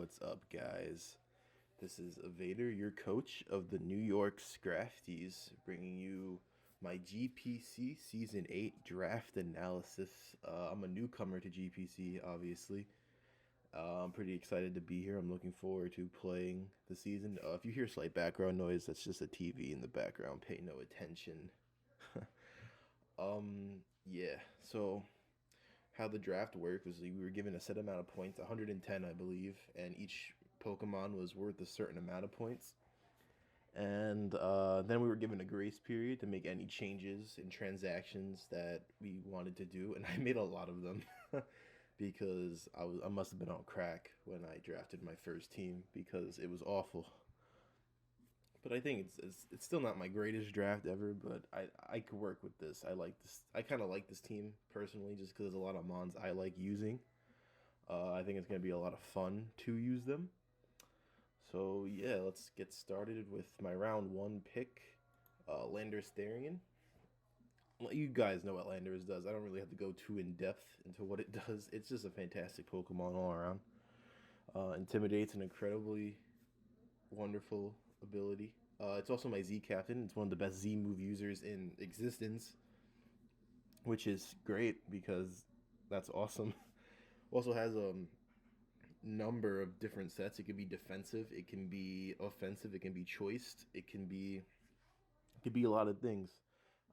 What's up, guys? This is Vader, your coach of the New York Scraftys, bringing you my GPC Season 8 draft analysis. I'm a newcomer to GPC, obviously. I'm pretty excited to be here. I'm looking forward to playing the season. If you hear slight background noise, that's just a TV in the background. Pay no attention. Yeah, so how the draft worked was we were given a set amount of points, 110, I believe, and each Pokemon was worth a certain amount of points. And then we were given a grace period to make any changes in transactions that we wanted to do, and I made a lot of them because I must have been on crack when I drafted my first team because it was awful. But I think it's still not my greatest draft ever, but I could work with this. I like this. I kind of like this team personally, just because there's a lot of mons I like using. I think it's gonna be a lot of fun to use them. So yeah, let's get started with my round one pick, Landorus Therian. Well, you guys know what Landorus does. I don't really have to go too in depth into what it does. It's just a fantastic Pokemon all around. Intimidates an incredibly wonderful ability. It's also my Z captain. It's one of the best Z move users in existence, which is great because that's awesome. Also has a number of different sets. It can be defensive, it can be offensive, it can be choiced, it could be a lot of things.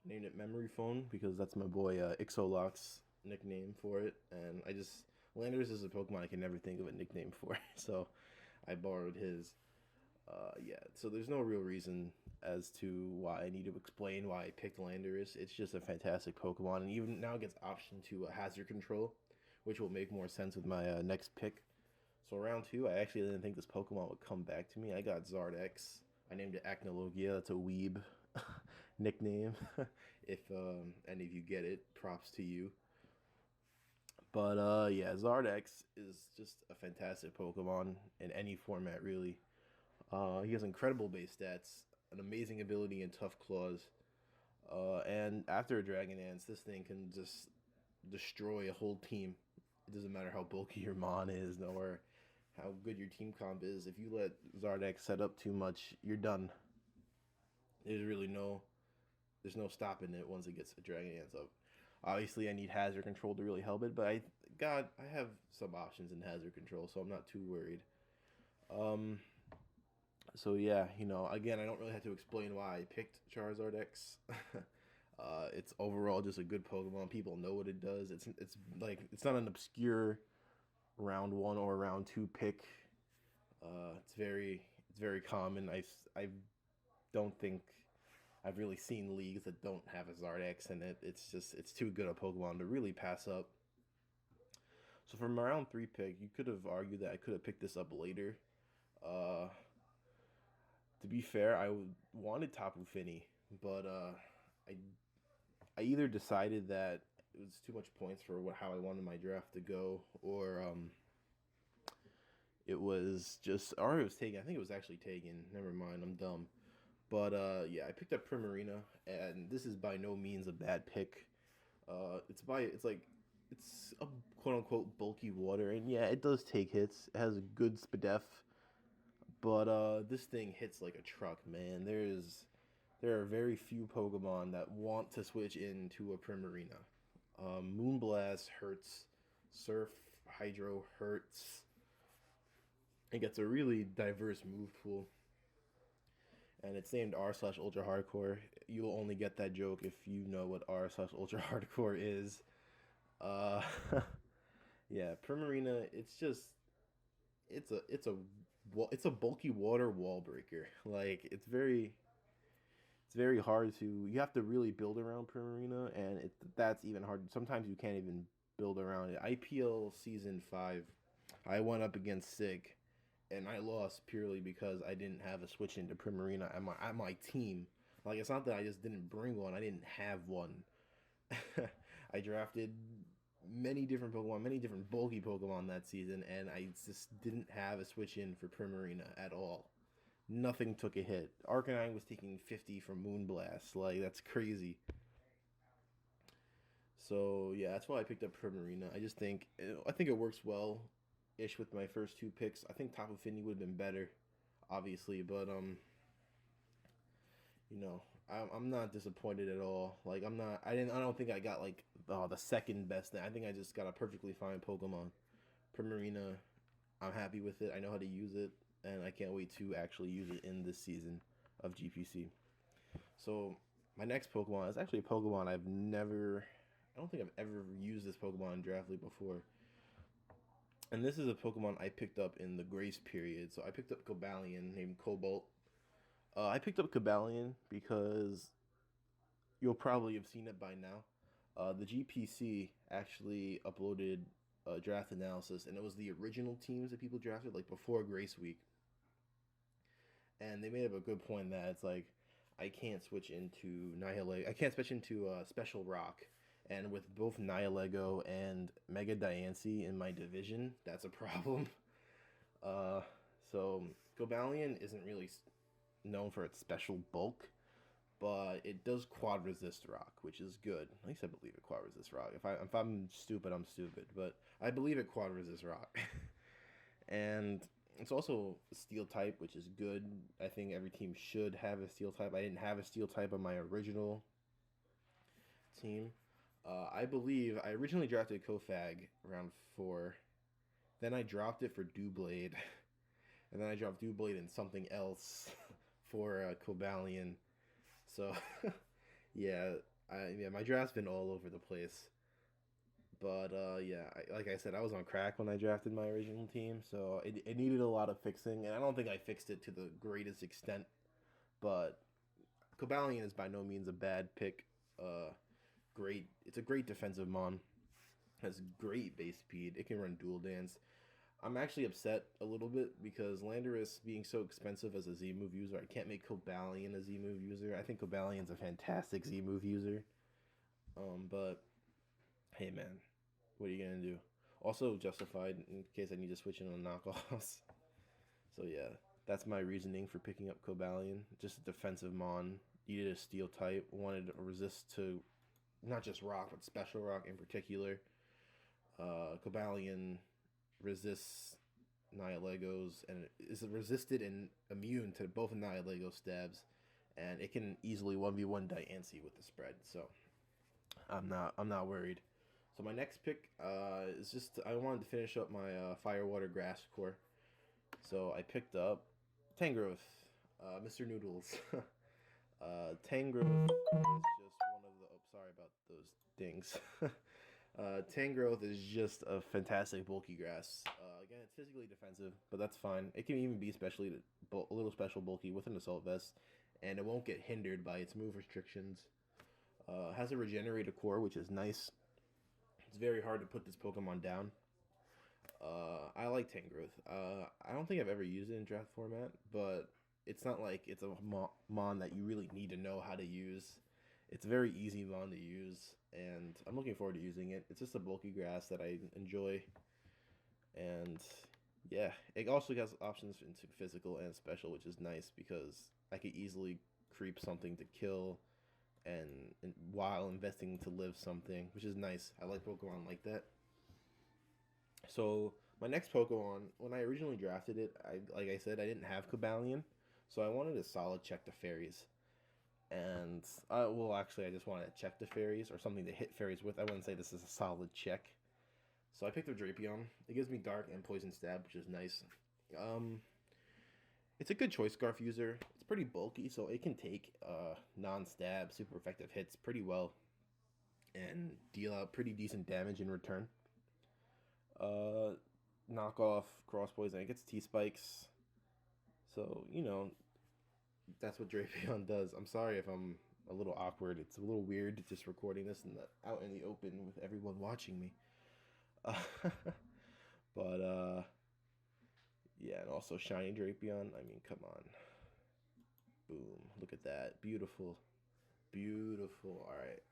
I named it Memory Phone because that's my boy Ixolot's nickname for it, and Landers is a Pokemon I can never think of a nickname for, so I borrowed his. Yeah, so there's no real reason as to why I need to explain why I picked Landorus. It's just a fantastic Pokemon, and even now it gets option to hazard control, which will make more sense with my next pick. So round two, I actually didn't think this Pokemon would come back to me. I got Zardex. I named it Acnologia. That's a weeb nickname. If any of you get it, props to you. But yeah, Zardex is just a fantastic Pokemon in any format, really. He has incredible base stats, an amazing ability in Tough Claws, and after a Dragon Dance, this thing can just destroy a whole team. It doesn't matter how bulky your Mon is, nor how good your team comp is. If you let Zardex set up too much, you're done. There's really there's no stopping it once it gets a Dragon Dance up. Obviously, I need hazard control to really help it, but I have some options in hazard control, so I'm not too worried. So yeah, again, I don't really have to explain why I picked Charizard X. It's overall just a good Pokemon. People know what it does. It's not an obscure round one or round two pick. It's very common. I don't think I've really seen leagues that don't have a Zardex in it. It's too good a Pokemon to really pass up. So for my round three pick, you could have argued that I could have picked this up later. Uh, to be fair, wanted Tapu Fini, but I I either decided that it was too much points for how I wanted my draft to go, or it was just, or it was taken. I think it was actually taken. Never mind, I'm dumb. But yeah, I picked up Primarina, and this is by no means a bad pick. It's a quote unquote bulky water, and yeah, it does take hits. It has a good SPDEF, but this thing hits like a truck, man. There are very few Pokemon that want to switch into a Primarina. Moonblast hurts. Surf Hydro hurts. It gets a really diverse move pool. And it's named R/Ultra Hardcore. You'll only get that joke if you know what R/Ultra Hardcore is. Uh, yeah, Primarina. It's a bulky water wall breaker. Like it's very hard to. You have to really build around Primarina, and that's even hard. Sometimes you can't even build around it. IPL season 5, I went up against Sig, and I lost purely because I didn't have a switch into Primarina at my team. Like, it's not that I just didn't bring one; I didn't have one. I drafted many different Pokemon, many different bulky Pokemon that season, and I just didn't have a switch in for Primarina at all. Nothing took a hit. Arcanine was taking 50 from Moonblast. Like, that's crazy. So, yeah, that's why I picked up Primarina. I think it works well ish with my first two picks. I think Tapu Fini would have been better, obviously, but you know, I'm not disappointed at all. Like I'm not. I don't think I got like the second best thing. I think I just got a perfectly fine Pokemon. Primarina, I'm happy with it. I know how to use it, and I can't wait to actually use it in this season of GPC. So my next Pokemon is actually a Pokemon I've never. I don't think I've ever used this Pokemon in Draft League before. And this is a Pokemon I picked up in the grace period. So I picked up Cobalion named Cobalt. I picked up Cobalion because you'll probably have seen it by now. The GPC actually uploaded a draft analysis, and it was the original teams that people drafted, like before Grace Week. And they made up a good point that it's like, I can't switch into Nihilego. I can't switch into Special Rock. And with both Nihilego and Mega Diancie in my division, that's a problem. So Cobalion isn't really known for its special bulk, but it does quad resist rock, which is good. At least I believe it quad resist rock. If I'm stupid, I'm stupid, but I believe it quad resist rock. And it's also a steel type, which is good. I think every team should have a steel type. I didn't have a steel type on my original team. I believe I originally drafted Kofag round 4. Then I dropped it for Doublade. And then I dropped Doublade and something else for Cobalion. So, yeah, my draft's been all over the place. But, like I said, I was on crack when I drafted my original team. So, it needed a lot of fixing. And I don't think I fixed it to the greatest extent. But Cobalion is by no means a bad pick. It's a great defensive mon. Has great base speed. It can run dual dance. I'm actually upset a little bit because Landorus being so expensive as a Z move user, I can't make Cobalion a Z move user. I think Cobalion's a fantastic Z move user. But hey man, what are you gonna do? Also justified in case I need to switch in on knockoffs. So yeah, that's my reasoning for picking up Cobalion. Just a defensive mon. Needed a steel type. Wanted a resist to not just rock, but special rock in particular. Cobalion resists Nihilegos and is resisted and immune to both Nihilego stabs, and it can easily 1v1 Diancie with the spread. So I'm not worried. So my next pick is just I wanted to finish up my Fire Water Grass core. So I picked up Tangrowth, Mr. Noodles. Tangrowth is just one of the. Oh, sorry about those dings. Tangrowth is just a fantastic bulky grass. Again, it's physically defensive, but that's fine. It can even be a little special bulky with an assault vest, and it won't get hindered by its move restrictions. Has a regenerated core, which is nice. It's very hard to put this Pokemon down. I like Tangrowth. I don't think I've ever used it in draft format, but it's not like it's a mon that you really need to know how to use. It's a very easy mon to use, and I'm looking forward to using it. It's just a bulky grass that I enjoy, and yeah, it also has options into physical and special, which is nice because I could easily creep something to kill, and while investing to live something, which is nice. I like Pokemon like that. So my next Pokemon, when I originally drafted it, like I said, I didn't have Cobalion, so I wanted a solid check to fairies. And actually, I just wanted to check the fairies or something to hit fairies with. I wouldn't say this is a solid check. So I picked up Drapion. It gives me Dark and Poison Stab, which is nice. It's a good choice scarf user. It's pretty bulky, so it can take non-stab, super effective hits pretty well and deal out pretty decent damage in return. Knockoff cross poison. It gets T-spikes. So, that's what Drapion does. I'm sorry if I'm a little awkward. It's a little weird just recording this out in the open with everyone watching me. But, yeah, and also Shiny Drapion. I mean, come on. Boom. Look at that. Beautiful. Beautiful. All right.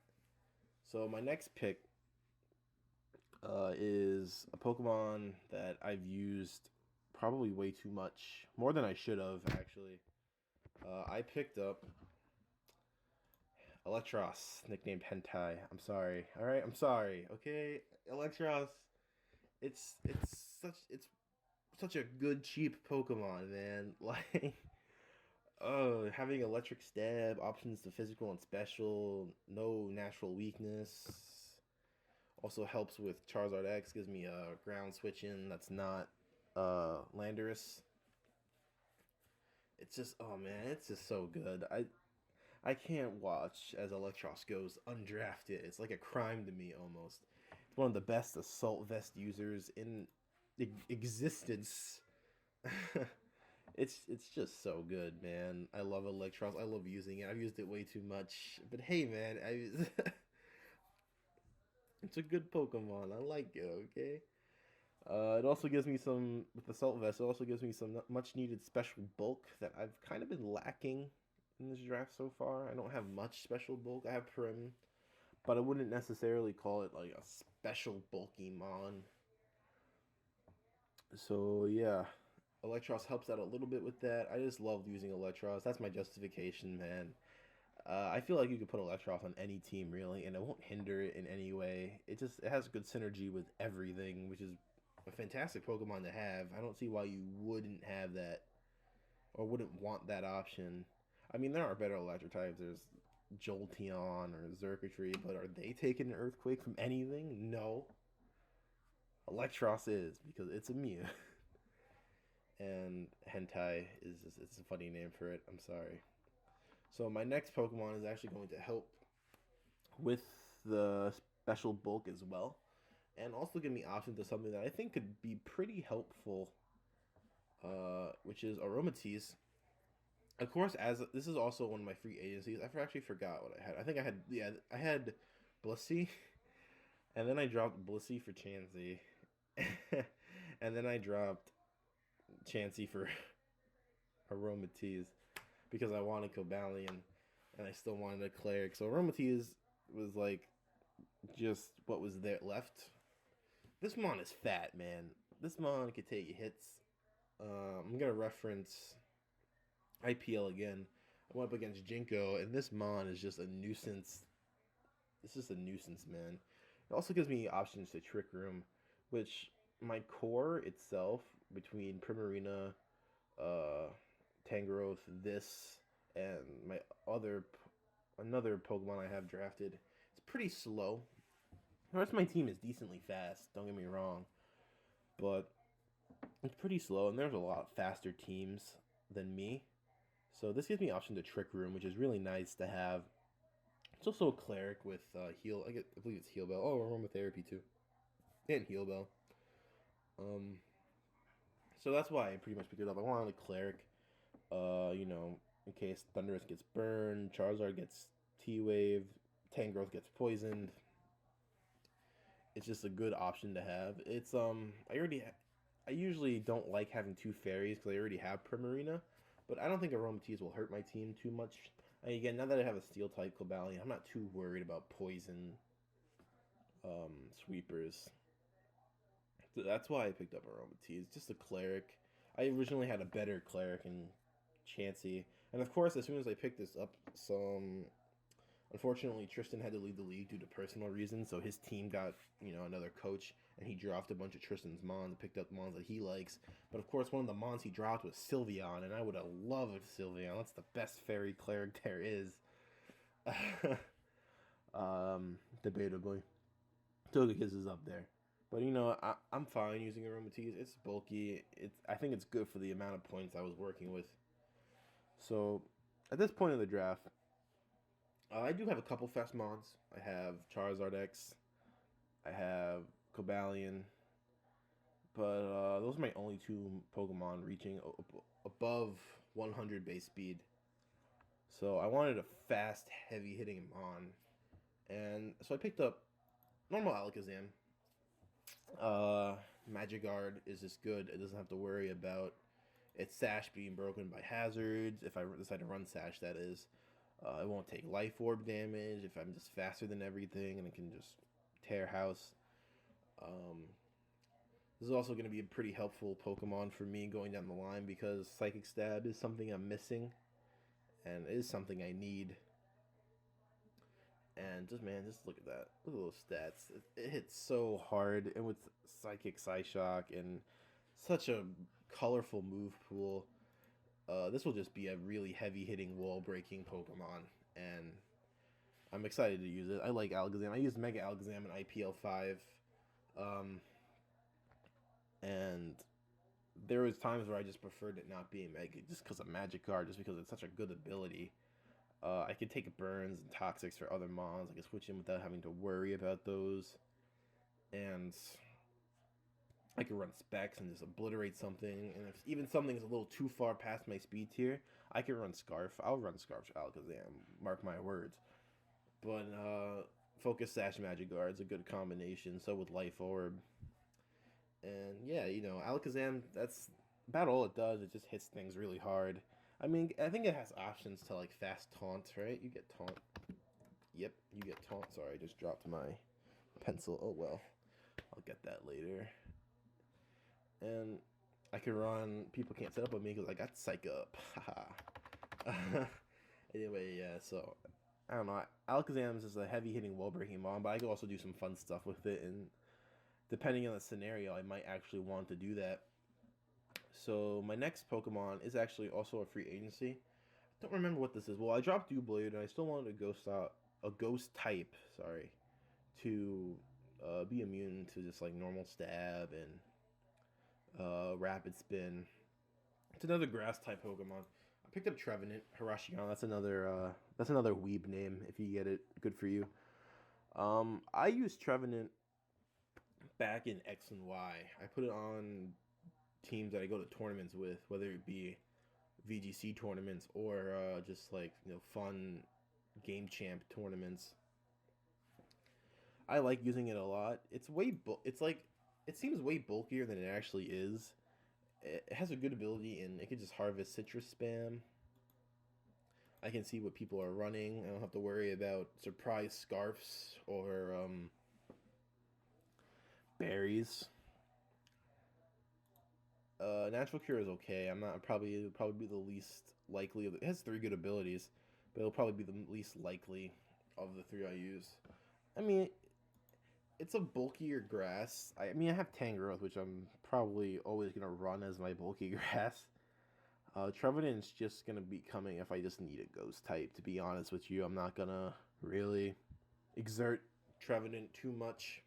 So my next pick is a Pokemon that I've used probably way too much. More than I should have, actually. I picked up Electros, nicknamed Hentai. I'm sorry. All right, I'm sorry. Okay, Electros. It's such a good cheap Pokemon, man. Like, having electric stab, options to physical and special, no natural weakness. Also helps with Charizard X, gives me a ground switch in that's not Landorus. It's just, oh man, it's just so good. I can't watch as Electros goes undrafted. It's like a crime to me almost. It's one of the best assault vest users in existence. It's just so good, man. I love Electros. I love using it. I've used it way too much, but hey, man, it's a good Pokemon. I like it. Okay. It also gives me some with the Assault Vest. It also gives me some much needed special bulk that I've kind of been lacking in this draft so far. I don't have much special bulk. I have Prim, but I wouldn't necessarily call it like a special bulky mon. So yeah, Electros helps out a little bit with that. I just love using Electros. That's my justification, man. I feel like you could put Electros on any team really, and it won't hinder it in any way. It has good synergy with everything, which is a fantastic Pokemon to have. I don't see why you wouldn't have that or wouldn't want that option. I mean, there are better electric types. There's Jolteon or Xurkitree, but are they taking an Earthquake from anything? No. Electros is because it's a Mew. And Hentai is just, it's a funny name for it. I'm sorry. So my next Pokemon is actually going to help with the special bulk as well, and also give me options to something that I think could be pretty helpful, which is Aromatisse. Of course, as this is also one of my free agencies, I actually forgot what I had. I think I had Blissey, and then I dropped Blissey for Chansey, and then I dropped Chansey for Aromatisse because I wanted Cobalion, and I still wanted a Cleric. So Aromatisse was like just what was there left. This mon is fat, man. This mon could take hits. I'm gonna reference IPL again. I went up against Jinko, and this mon is just a nuisance. It's just a nuisance, man. It also gives me options to Trick Room, which my core itself between Primarina, Tangrowth, this, and my another Pokemon I have drafted, it's pretty slow. The rest of my team is decently fast, don't get me wrong, but it's pretty slow, and there's a lot faster teams than me. So this gives me option to Trick Room, which is really nice to have. It's also a Cleric with Heal. I believe it's Heal Bell. Oh, Aromatherapy too, and Heal Bell. So that's why I pretty much picked it up. I wanted a Cleric, in case Thundurus gets burned, Charizard gets T-Wave, Tangrowth gets poisoned. It's just a good option to have. It's I usually don't like having two fairies because I already have Primarina, but I don't think Aromatisse will hurt my team too much. Again, now that I have a Steel type Cobalion, I'm not too worried about poison sweepers. So that's why I picked up Aromatisse. Just a Cleric. I originally had a better Cleric in Chansey, and of course, as soon as I picked this up, unfortunately, Tristan had to leave the league due to personal reasons, so his team got, another coach, and he dropped a bunch of Tristan's Mons and picked up Mons that he likes. But of course, one of the Mons he dropped was Sylveon, and I would have loved Sylveon. That's the best fairy Cleric there is. Debatably. Togekiss is up there. But, I'm fine using Aromatisse. It's bulky. I think it's good for the amount of points I was working with. So, at this point in the draft, I do have a couple fast Mons. I have Charizard X. I have Cobalion. But those are my only two Pokemon reaching above 100 base speed. So I wanted a fast, heavy-hitting Mon. And so I picked up normal Alakazam. Magikarp is just good. It doesn't have to worry about its Sash being broken by hazards. If I decide to run Sash, that is. It won't take Life Orb damage if I'm just faster than everything, and it can just tear house. This is also going to be a pretty helpful Pokemon for me going down the line because Psychic Stab is something I'm missing, and it is something I need. And just look at that. Look at those stats. It hits so hard, and with Psychic Psyshock and such a colorful move pool. This will just be a really heavy-hitting, wall-breaking Pokemon, and I'm excited to use it. I like Alakazam. I used Mega Alakazam in IPL 5, and there was times where I just preferred it not being Mega, just because of Magic Guard, just because it's such a good ability. I could take burns and toxics for other mons. I could switch in without having to worry about those, and I could run specs and just obliterate something. And if even something's a little too far past my speed tier, I could run Scarf. I'll run Scarf Alakazam. Mark my words. But Focus Sash Magic Guard's a good combination. So with Life Orb. And yeah, you know, Alakazam, that's about all it does. It just hits things really hard. I mean, I think it has options to like fast taunt, right? You get taunt. Yep, you get taunt. Sorry, I just dropped my pencil. Oh well. I'll get that later. And I can run. People can't set up with me because I got Psych Up. Haha. Anyway, yeah, so I don't know. Alakazam is a heavy hitting wall breaking mon, but I can also do some fun stuff with it. And depending on the scenario, I might actually want to do that. So my next Pokemon is actually also a free agency. I don't remember what this is. Well, I dropped Doublade, and I still wanted a ghost type, sorry, to be immune to just like normal stab and rapid spin. It's another grass type Pokemon. I picked up Trevenant, Hirashigama. That's another weeb name. If you get it, good for you. I used Trevenant back in X and Y. I put it on teams that I go to tournaments with, whether it be VGC tournaments or just like, you know, fun game champ tournaments. I like using it a lot. It seems way bulkier than it actually is. It has a good ability, and it can just harvest citrus spam. I can see what people are running. I don't have to worry about surprise scarfs or berries. Natural Cure is okay. I'm not probably be the least likely. It has 3 good abilities, but it'll probably be the least likely of the 3 I use. I mean, it's a bulkier grass. I mean, I have Tangrowth, which I'm probably always gonna run as my bulky grass. Trevenant's just gonna be coming if I just need a ghost type. To be honest with you, I'm not gonna really exert Trevenant too much.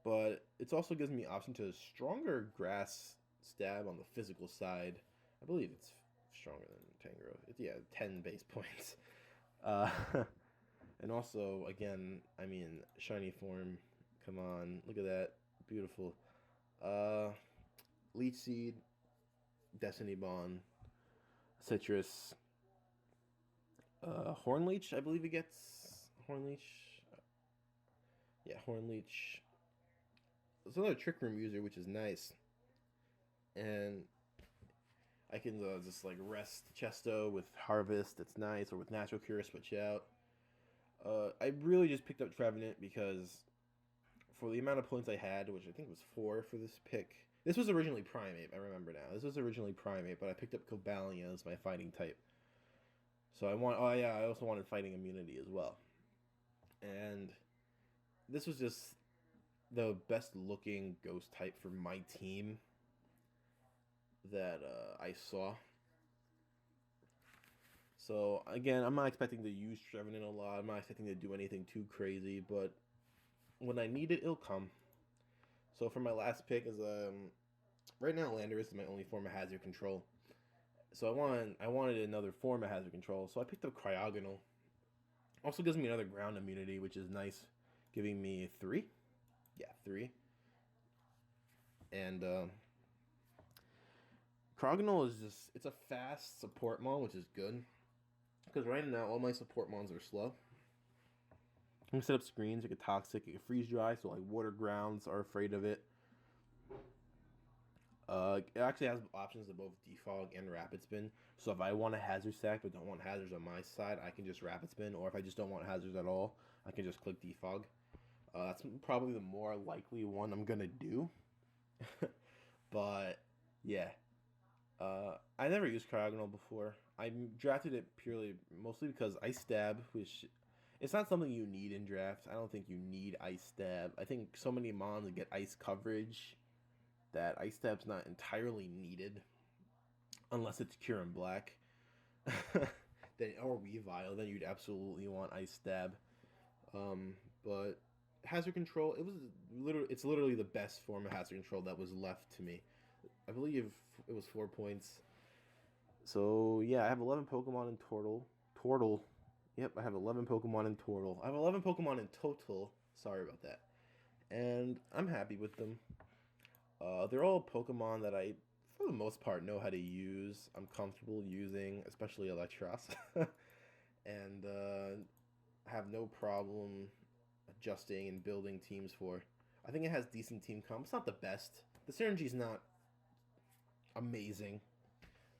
But it also gives me option to stronger grass stab on the physical side. I believe it's stronger than Tangrowth. It's, yeah, 10 base points. And also, again, I mean, shiny form. Come on, look at that, beautiful. Leech Seed, Destiny Bond, Citrus, Hornleech. I believe it gets Hornleech. Yeah, Hornleech. It's another Trick Room user, which is nice. And I can just like rest Chesto with Harvest. It's nice, or with Natural Cure, switch out. I really just picked up Trevenant because for the amount of points I had, which I think was 4 for this pick. This was originally Primeape, I remember now. This was originally Primeape, but I picked up Cobalion as my fighting type. So I also wanted fighting immunity as well. And this was just the best looking ghost type for my team that I saw. So again, I'm not expecting to use Trevenant a lot. I'm not expecting to do anything too crazy, but when I need it, it'll come. So for my last pick is right now Landorus is my only form of hazard control. So I wanted another form of hazard control, so I picked up Cryogonal. Also gives me another ground immunity, which is nice, giving me 3. Yeah, 3. And Cryogonal is it's a fast support mon, which is good. Because right now, all my support mons are slow. You can set up screens, you get toxic, you can freeze dry, so like water grounds are afraid of it. It actually has options to both defog and rapid spin. So if I want a hazard stack but don't want hazards on my side, I can just rapid spin. Or if I just don't want hazards at all, I can just click defog. That's probably the more likely one I'm gonna do. But yeah, I never used Cryogonal before. I drafted it mostly because Ice Stab, which it's not something you need in drafts. I don't think you need Ice Stab. I think so many mons get ice coverage that Ice Stab's not entirely needed unless it's Cure and Black. Then or Weavile, then you'd absolutely want Ice Stab. But Hazard Control, it's literally the best form of Hazard Control that was left to me. I believe it was 4 points. So yeah, I have 11 Pokemon in total. Yep, I have 11 Pokemon in total. I have 11 Pokemon in total. Sorry about that. And I'm happy with them. They're all Pokemon that I, for the most part, know how to use. I'm comfortable using, especially Electros. And have no problem adjusting and building teams for. I think it has decent team comp. It's not the best. The synergy's not amazing,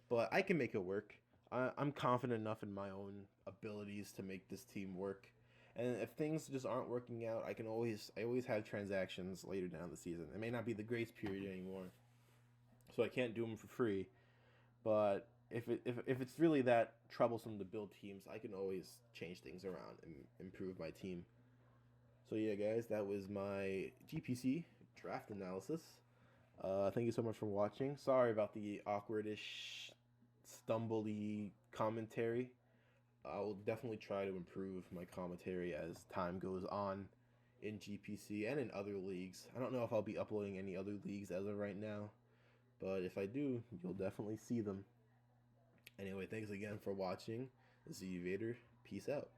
but I can make it work. I'm confident enough in my own abilities to make this team work. And if things just aren't working out, I always have transactions later down the season. It may not be the grace period anymore, so I can't do them for free. But if it's really that troublesome to build teams, I can always change things around and improve my team. So yeah, guys, that was my GPC draft analysis. Thank you so much for watching. Sorry about the awkwardish, stumbly commentary. I will definitely try to improve my commentary as time goes on in GPC and in other leagues. I don't know if I'll be uploading any other leagues as of right now, but if I do, you'll definitely see them. Anyway, thanks again for watching. This is Vader. Peace out.